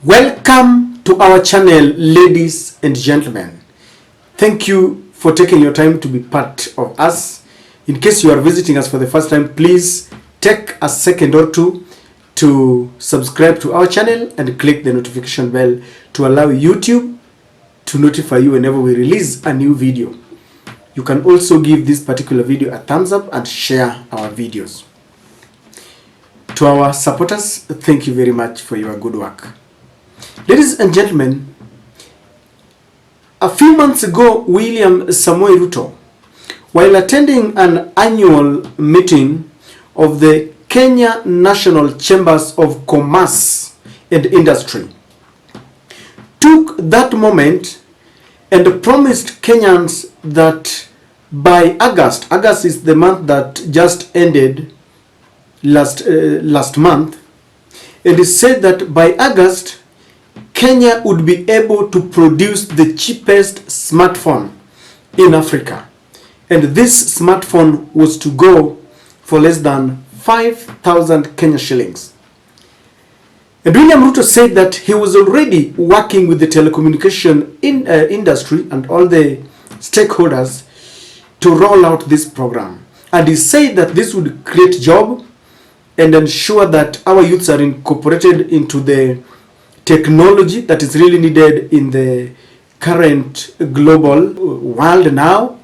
Welcome to our channel, ladies and gentlemen. Thank you for taking your time to be part of us. In case you are visiting us for the first time, please take a second or two to subscribe to our channel and click the notification bell to allow YouTube to notify you whenever we release a new video. You can also give this particular video a thumbs up and share our videos. To our supporters, thank you very much for your good work. Ladies and gentlemen, a few months ago, William Samoei Ruto, while attending an annual meeting of the Kenya National Chambers of Commerce and Industry, took that moment and promised Kenyans that by August is the month that just ended last month, and he said that by August, Kenya would be able to produce the cheapest smartphone in Africa. And this smartphone was to go for less than 5,000 Kenya shillings. And William Ruto said that he was already working with the telecommunication industry and all the stakeholders to roll out this program. And he said that this would create jobs and ensure that our youths are incorporated into the technology that is really needed in the current global world now.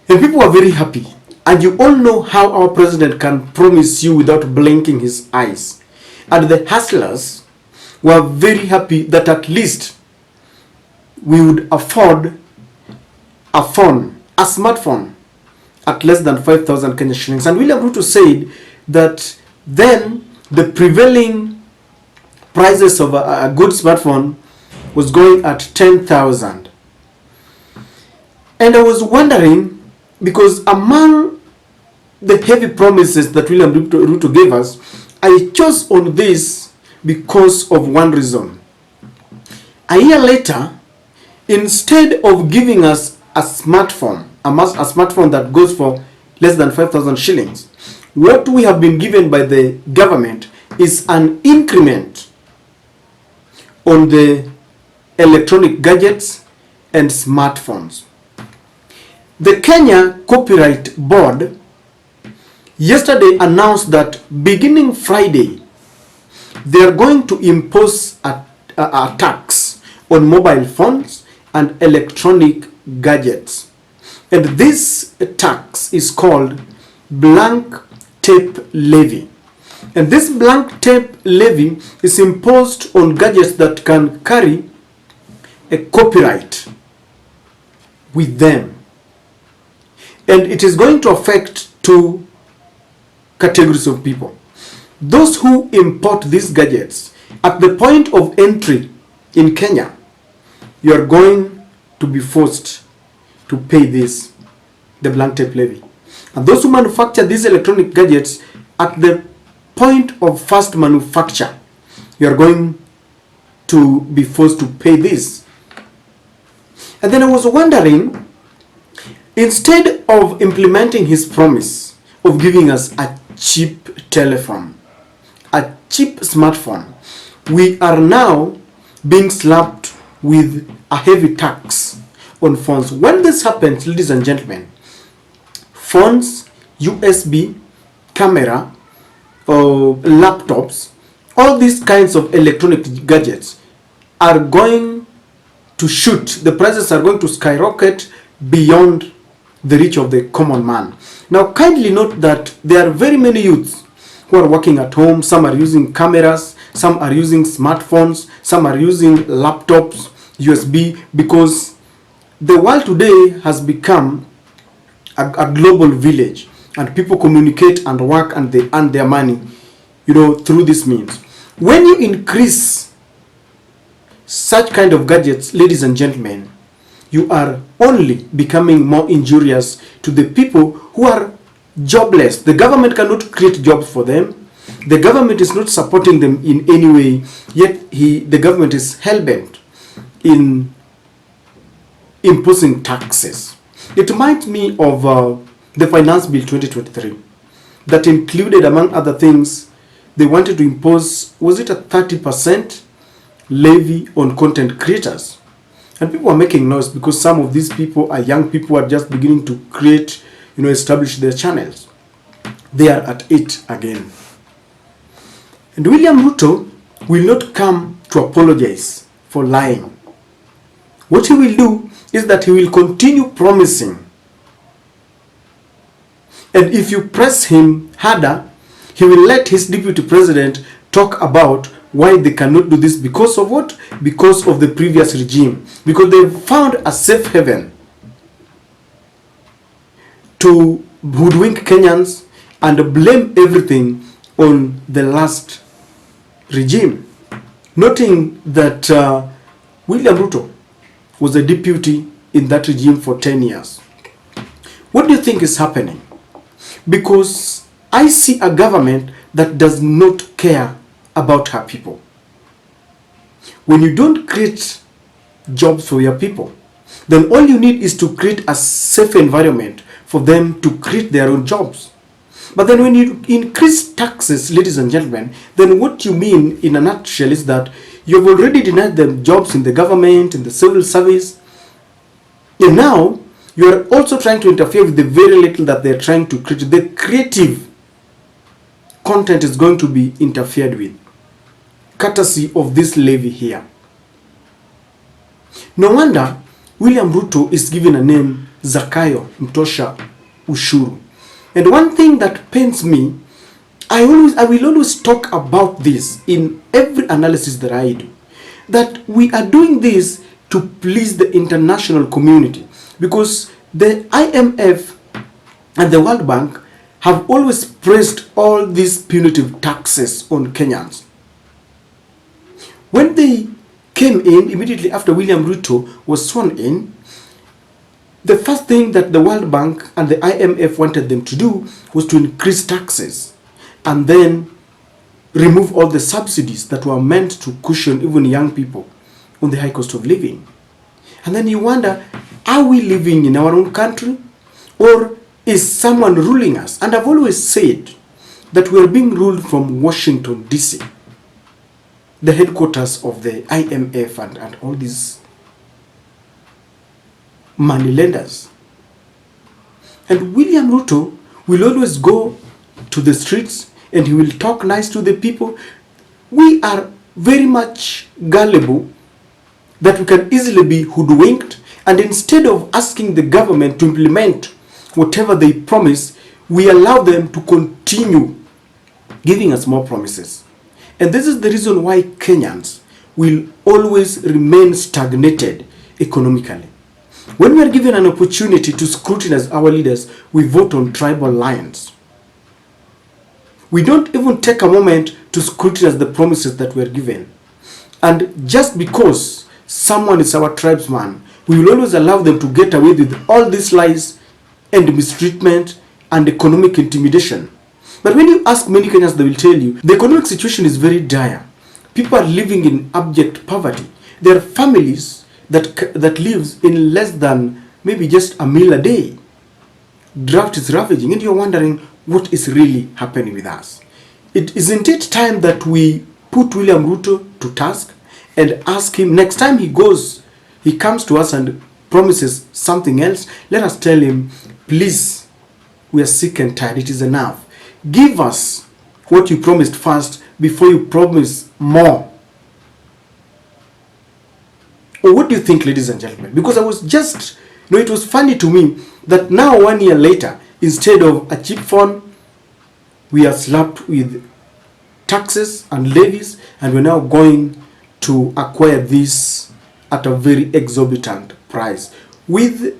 And people are very happy. And you all know how our president can promise you without blinking his eyes. And the hustlers were very happy that at least we would afford a smartphone at less than 5,000 Kenya shillings. And William Ruto said that then the prevailing prices of a good smartphone was going at 10,000. And I was wondering, because among the heavy promises that William Ruto gave us, I chose on this because of one reason. A year later, instead of giving us a smartphone that goes for less than 5,000 shillings, what we have been given by the government is an increment on the electronic gadgets and smartphones. The Kenya Copyright Board yesterday announced that beginning Friday, they are going to impose a tax on mobile phones and electronic gadgets. And this tax is called blank tape levy. And this blank tape levy is imposed on gadgets that can carry a copyright with them. And it is going to affect two categories of people. Those who import these gadgets, at the point of entry in Kenya, you are going to be forced to pay the blank tape levy. And those who manufacture these electronic gadgets, at the point of first manufacture, you are going to be forced to pay this. And then I was wondering, instead of implementing his promise of giving us a cheap telephone, a cheap smartphone, we are now being slapped with a heavy tax on phones. When this happens, ladies and gentlemen, phones, USB, camera, or laptops, all these kinds of electronic gadgets are going to shoot. The prices are going to skyrocket beyond the reach of the common man. Now, kindly note that there are very many youths who are working at home. Some are using cameras, some are using smartphones, some are using laptops, USB, because the world today has become a global village, and people communicate and work and they earn their money, through this means. When you increase such kind of gadgets, ladies and gentlemen, you are only becoming more injurious to the people who are jobless. The government cannot create jobs for them. The government is not supporting them in any way, yet the government is hell-bent in imposing taxes. It reminds me of the Finance Bill 2023 that included, among other things, they wanted to impose, was it a 30% levy on content creators. And people are making noise because some of these people are young people who are just beginning to create, establish their channels. They are at it again. And William Ruto will not come to apologize for lying. What he will do is that he will continue promising. And if you press him harder, he will let his deputy president talk about why they cannot do this. Because of what? Because of the previous regime. Because they found a safe haven to hoodwink Kenyans and blame everything on the last regime. Noting that William Ruto was a deputy in that regime for 10 years. What do you think is happening? Because I see a government that does not care about her people. When you don't create jobs for your people, then all you need is to create a safe environment for them to create their own jobs. But then when you increase taxes, ladies and gentlemen, then what you mean in a nutshell is that you've already denied them jobs in the government, in the civil service, and now you are also trying to interfere with the very little that they're trying to create. The creative content is going to be interfered with, courtesy of this levy here. No wonder William Ruto is given a name, Zakayo Mtosha Ushuru. And one thing that pains me, I will always talk about this in every analysis that I do, that we are doing this to please the international community, because the IMF and the World Bank have always praised all these punitive taxes on Kenyans. When they came in, immediately after William Ruto was sworn in, the first thing that the World Bank and the IMF wanted them to do was to increase taxes and then remove all the subsidies that were meant to cushion even young people on the high cost of living. And then you wonder, are we living in our own country, or is someone ruling us? And I've always said that we are being ruled from Washington, D.C., the headquarters of the IMF and all these money lenders. And William Ruto will always go to the streets and he will talk nice to the people. We are very much gullible that we can easily be hoodwinked, and instead of asking the government to implement whatever they promise, we allow them to continue giving us more promises. And this is the reason why Kenyans will always remain stagnated economically. When we are given an opportunity to scrutinize our leaders, we vote on tribal lines. We don't even take a moment to scrutinize the promises that we are given. And just because someone is our tribesman, we will always allow them to get away with all these lies and mistreatment and economic intimidation. But when you ask many Kenyans, they will tell you the economic situation is very dire. People are living in abject poverty. There are families that lives in less than maybe just a meal a day. Drought is ravaging, and you're wondering what is really happening with us. Isn't it time that we put William Ruto to task and ask him next time he comes to us and promises something else, let us tell him, please, we are sick and tired, it is enough. Give us what you promised first before you promise more. Or what do you think, ladies and gentlemen? Because I was just, it was funny to me that now 1 year later, instead of a cheap phone, we are slapped with taxes and levies, and we're now going to acquire this at a very exorbitant price with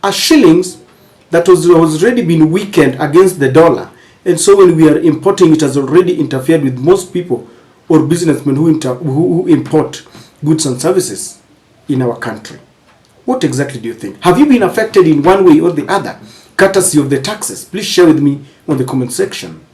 a shillings that was already been weakened against the dollar. And so when we are importing, it has already interfered with most people or businessmen who import goods and services in our country. What exactly do you think? Have you been affected in one way or the other, courtesy of the taxes? Please share with me on the comment section.